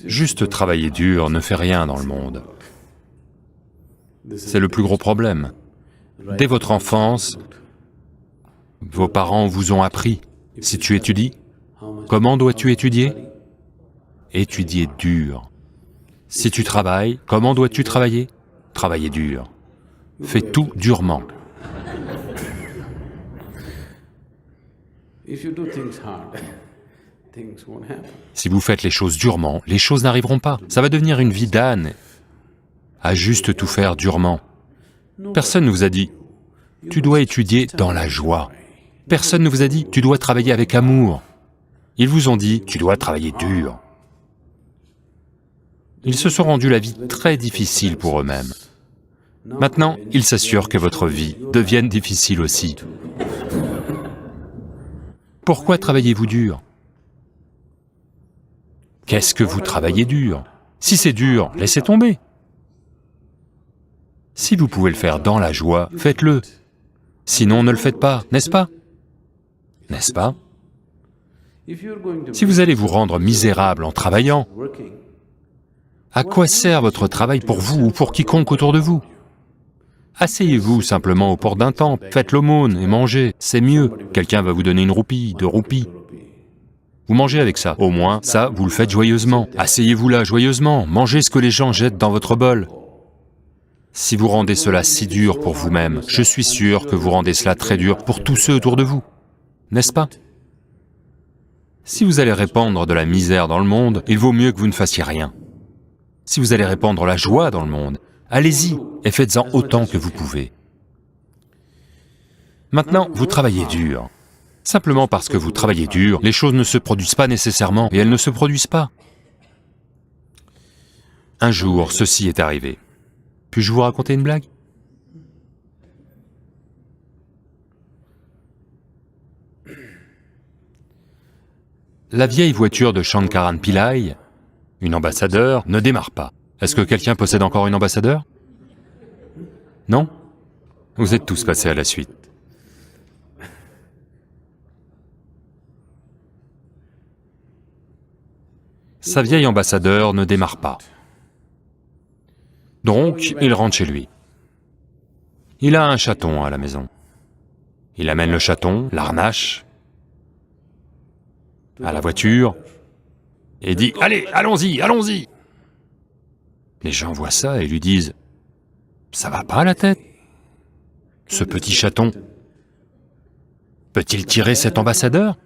Juste travailler dur ne fait rien dans le monde. C'est le plus gros problème. Dès votre enfance, vos parents vous ont appris, si tu étudies, comment dois-tu étudier? Étudier dur. Si tu travailles, comment dois-tu travailler? Travailler dur. Fais tout durement. Si vous faites les choses durement, les choses n'arriveront pas. Ça va devenir une vie d'âne, à juste tout faire durement. Personne ne vous a dit, tu dois étudier dans la joie. Personne ne vous a dit, tu dois travailler avec amour. Ils vous ont dit, tu dois travailler dur. Ils se sont rendus la vie très difficile pour eux-mêmes. Maintenant, ils s'assurent que votre vie devienne difficile aussi. Pourquoi travaillez-vous dur? Qu'est-ce que vous travaillez dur? Si c'est dur, laissez tomber. Si vous pouvez le faire dans la joie, faites-le. Sinon, ne le faites pas, n'est-ce pas? N'est-ce pas? Si vous allez vous rendre misérable en travaillant, à quoi sert votre travail pour vous ou pour quiconque autour de vous? Asseyez-vous simplement aux portes d'un temple, faites l'aumône et mangez, c'est mieux. Quelqu'un va vous donner 1 roupie, 2 roupies. Vous mangez avec ça, au moins, ça, vous le faites joyeusement. Asseyez-vous là joyeusement, mangez ce que les gens jettent dans votre bol. Si vous rendez cela si dur pour vous-même, je suis sûr que vous rendez cela très dur pour tous ceux autour de vous, n'est-ce pas? Si vous allez répandre de la misère dans le monde, il vaut mieux que vous ne fassiez rien. Si vous allez répandre la joie dans le monde, allez-y et faites-en autant que vous pouvez. Maintenant, vous travaillez dur. Simplement parce que vous travaillez dur, les choses ne se produisent pas nécessairement, et elles ne se produisent pas. Un jour, ceci est arrivé. Puis-je vous raconter une blague? La vieille voiture de Shankaran Pillai, une ambassadeur, ne démarre pas. Est-ce que quelqu'un possède encore une ambassadeur? Non? Vous êtes tous passés à la suite. Sa vieille ambassadeur ne démarre pas. Donc, il rentre chez lui. Il a un chaton à la maison. Il amène le chaton, l'harnache, à la voiture, et dit « Allez, allons-y, allons-y !» Les gens voient ça et lui disent « Ça va pas la tête? Ce petit chaton, peut-il tirer cet ambassadeur? »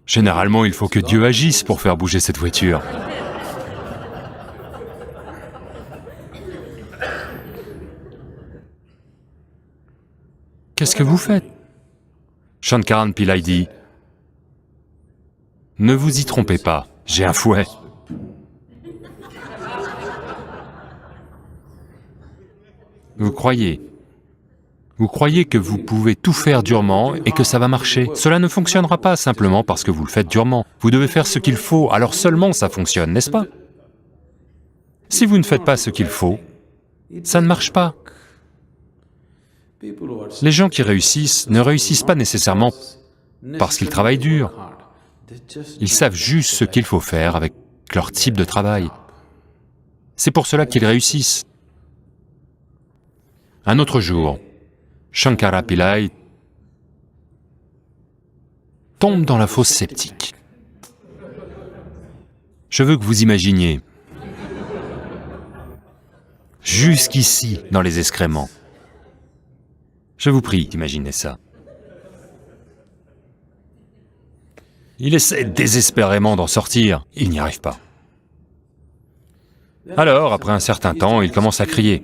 Généralement, il faut que Dieu agisse pour faire bouger cette voiture. Qu'est-ce que vous faites? Shankaran Pillai dit, « Ne vous y trompez pas, j'ai un fouet. » Vous croyez que vous pouvez tout faire durement et que ça va marcher. Cela ne fonctionnera pas simplement parce que vous le faites durement. Vous devez faire ce qu'il faut, alors seulement ça fonctionne, n'est-ce pas? Si vous ne faites pas ce qu'il faut, ça ne marche pas. Les gens qui réussissent ne réussissent pas nécessairement parce qu'ils travaillent dur. Ils savent juste ce qu'il faut faire avec leur type de travail. C'est pour cela qu'ils réussissent. Un autre jour, Shankara Pillai tombe dans la fosse septique. Je veux que vous imaginiez, jusqu'ici dans les excréments. Je vous prie d'imaginez ça. Il essaie désespérément d'en sortir, il n'y arrive pas. Alors, après un certain temps, il commence à crier.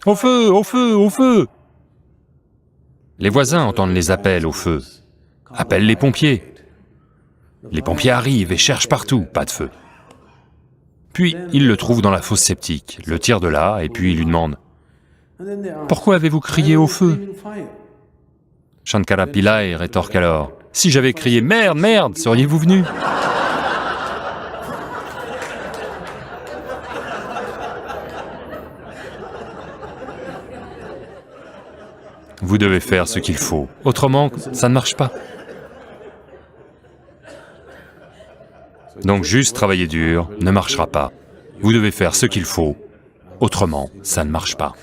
« Au feu, au feu, au feu !» Les voisins entendent les appels au feu, appellent les pompiers. Les pompiers arrivent et cherchent partout, pas de feu. Puis, ils le trouvent dans la fosse septique, le tirent de là, et puis ils lui demandent « Pourquoi avez-vous crié au feu ?» Shankara Pillai rétorque alors « Si j'avais crié « Merde, merde !» seriez-vous venu ? Vous devez faire ce qu'il faut, autrement, ça ne marche pas. Donc juste travailler dur ne marchera pas. Vous devez faire ce qu'il faut, autrement ça ne marche pas.